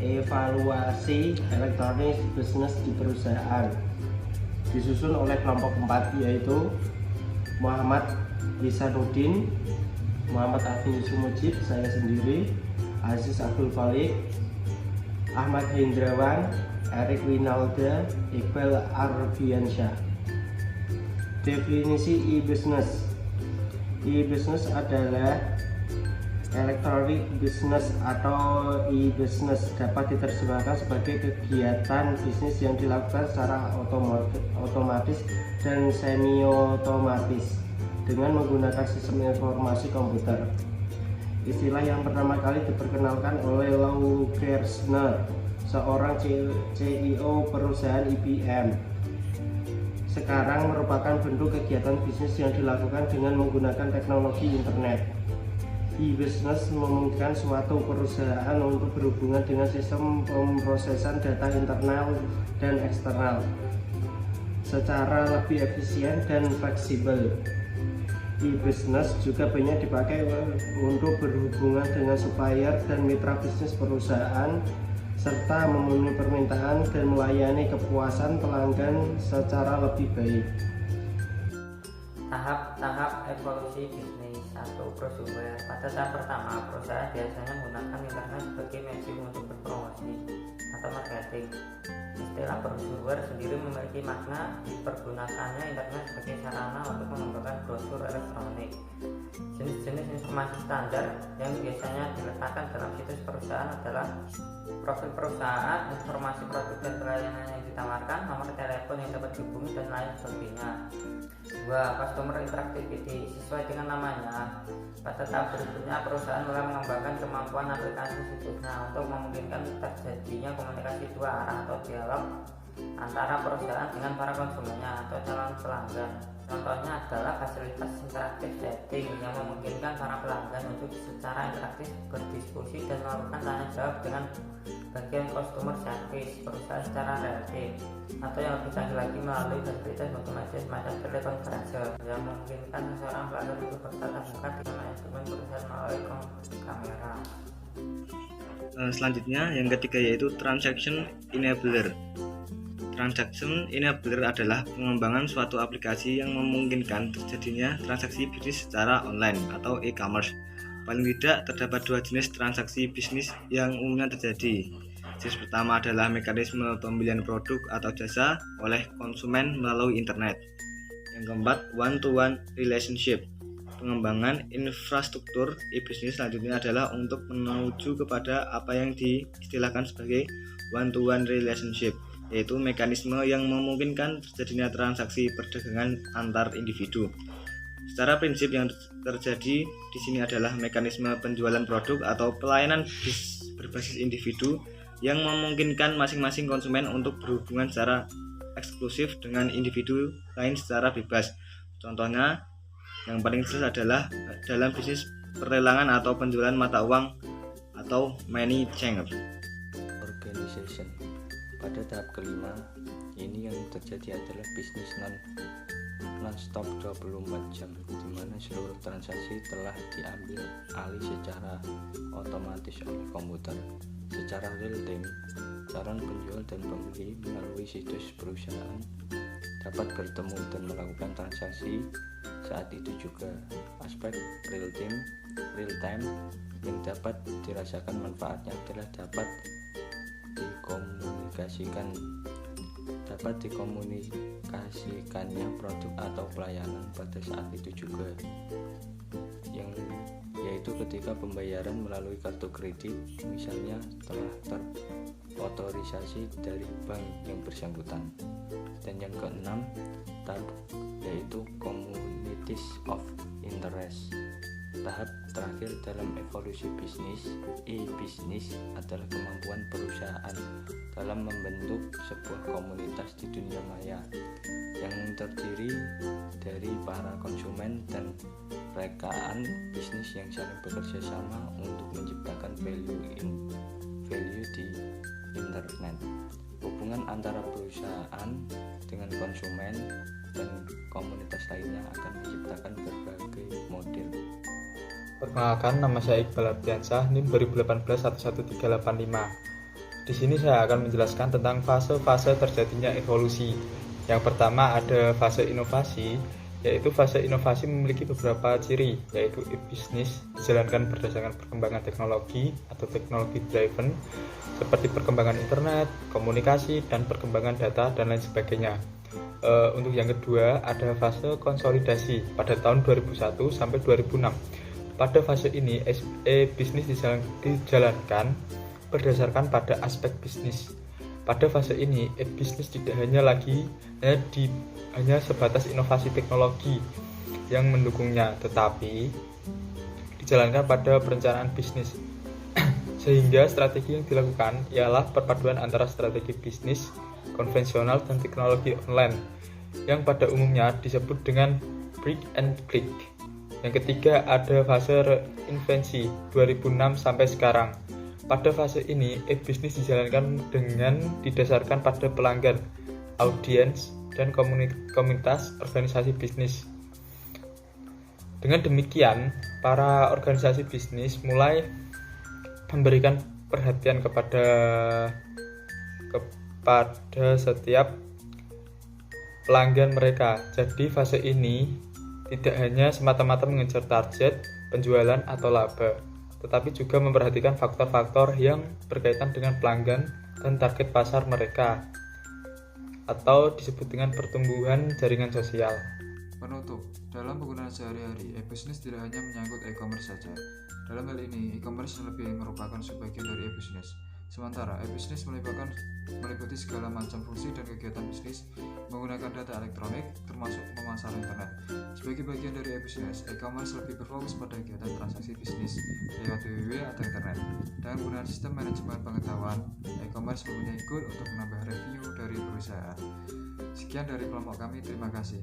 evaluasi elektronik bisnis di perusahaan. Disusun oleh kelompok 4, yaitu Muhammad Lisanuddin, Muhammad Afin Sumujib, saya sendiri, Aziz Abdul Khalik, Ahmad Hendrawan, Erik Winalda, Iqbal Arfiansyah. Definisi e-business. E-business adalah electronic business atau e-business, dapat diterjemahkan sebagai kegiatan bisnis yang dilakukan secara otomatis dan semi-otomatis dengan menggunakan sistem informasi komputer. Istilah yang pertama kali diperkenalkan oleh Lou Gerstner, seorang CEO perusahaan IBM. Sekarang merupakan bentuk kegiatan bisnis yang dilakukan dengan menggunakan teknologi internet. E-business memungkinkan suatu perusahaan untuk berhubungan dengan sistem pemrosesan data internal dan eksternal secara lebih efisien dan fleksibel. E-business juga banyak dipakai untuk berhubungan dengan supplier dan mitra bisnis perusahaan, serta memenuhi permintaan dan melayani kepuasan pelanggan secara lebih baik. Tahap-tahap evolusi bisnis. 1. Prosumer. Pada tahap pertama, perusahaan biasanya menggunakan internet sebagai medium untuk berpromosi atau marketing. Istilah prosumer sendiri memiliki makna dipergunakannya internet sebagai sarana untuk mengembangkan brosur elektronik. Jenis-jenis informasi standar yang biasanya diletakkan dalam situs perusahaan adalah profil perusahaan, informasi produk dan pelayanan yang ditawarkan, nomor telepon yang dapat dihubungi, dan lain sebagainya. 2. Customer interactivity. Sesuai dengan namanya, pada tahap berikutnya perusahaan mulai mengembangkan kemampuan aplikasi situsnya untuk memungkinkan terjadinya komunikasi dua arah atau dialog antara perusahaan dengan para konsumennya atau calon pelanggan. Contohnya adalah fasilitas interaktif chatting yang memungkinkan para pelanggan untuk secara interaktif berdiskusi dan melakukan tanya jawab dengan bagian customer service perusahaan secara real time, atau yang lebih canggih lagi melalui fasilitas multimedia semacam telekonferensi yang memungkinkan seseorang pelanggan untuk bertatap muka dengan manajemen perusahaan melalui kamera. Selanjutnya yang ketiga yaitu transaction enabler. Transaction enabler adalah pengembangan suatu aplikasi yang memungkinkan terjadinya transaksi bisnis secara online atau e-commerce. Paling tidak terdapat dua jenis transaksi bisnis yang umumnya terjadi. Jenis pertama adalah mekanisme pembelian produk atau jasa oleh konsumen melalui internet. Yang keempat, one-to-one relationship. Pengembangan infrastruktur e-bisnis selanjutnya adalah untuk menuju kepada apa yang diistilahkan sebagai one-to-one relationship, yaitu mekanisme yang memungkinkan terjadinya transaksi perdagangan antar individu. Secara prinsip yang terjadi di sini adalah mekanisme penjualan produk atau pelayanan berbasis individu yang memungkinkan masing-masing konsumen untuk berhubungan secara eksklusif dengan individu lain secara bebas. Contohnya yang paling jelas adalah dalam bisnis perlelangan atau penjualan mata uang atau money changer. Organization. Pada tahap kelima, ini yang terjadi adalah bisnis non-stop 24 jam, di mana seluruh transaksi telah diambil alih secara otomatis oleh komputer. Secara real time, calon penjual dan pembeli melalui situs perusahaan dapat bertemu dan melakukan transaksi saat itu juga. Aspek real time yang dapat dirasakan manfaatnya adalah dapat dikomunikasikannya produk atau pelayanan pada saat itu juga, yaitu ketika pembayaran melalui kartu kredit misalnya telah terotorisasi dari bank yang bersangkutan. Dan yang keenam, yaitu communities of interest. Tahap terakhir dalam evolusi bisnis, e-bisnis adalah kemampuan perusahaan dalam membentuk sebuah komunitas di dunia maya yang terdiri dari para konsumen dan rekaan bisnis yang saling bekerja sama untuk menciptakan value di internet. Hubungan antara perusahaan dengan konsumen dan komunitas lainnya akan menciptakan berbagai model. Perkenalkan, nama saya Iqbal Arfiansyah, NIM 2018 11385. Di sini saya akan menjelaskan tentang fase-fase terjadinya evolusi. Yang pertama ada fase inovasi, yaitu fase inovasi memiliki beberapa ciri, yaitu e-business dijalankan berdasarkan perkembangan teknologi atau teknologi driven, seperti perkembangan internet, komunikasi, dan perkembangan data, dan lain sebagainya. Untuk yang kedua ada fase konsolidasi pada tahun 2001 sampai 2006. Pada fase ini e-business dijalankan berdasarkan pada aspek bisnis. Pada fase ini e-business tidak hanya sebatas inovasi teknologi yang mendukungnya, tetapi dijalankan pada perencanaan bisnis. Sehingga strategi yang dilakukan ialah perpaduan antara strategi bisnis konvensional dan teknologi online yang pada umumnya disebut dengan break and click. Yang ketiga ada fase reinvensi 2006 sampai sekarang. Pada fase ini e-business dijalankan dengan didasarkan pada pelanggan, audiens, dan komunitas organisasi bisnis. Dengan demikian, para organisasi bisnis mulai memberikan perhatian kepada setiap pelanggan mereka. Jadi fase ini tidak hanya semata-mata mengejar target, penjualan, atau laba, tetapi juga memperhatikan faktor-faktor yang berkaitan dengan pelanggan dan target pasar mereka, atau disebut dengan pertumbuhan jaringan sosial. Penutup, dalam penggunaan sehari-hari, e-business tidak hanya menyangkut e-commerce saja. Dalam hal ini, e-commerce lebih merupakan sebagian dari e-business. Sementara e-business meliputi segala macam fungsi dan kegiatan bisnis menggunakan data elektronik, termasuk pemasaran internet. Sebagai bagian dari e-business, e-commerce lebih berfokus pada kegiatan transaksi bisnis lewat www atau internet. Dengan penggunaan sistem manajemen pengetahuan, e-commerce mempunyai goal untuk menambah revenue dari perusahaan. Sekian dari kelompok kami, terima kasih.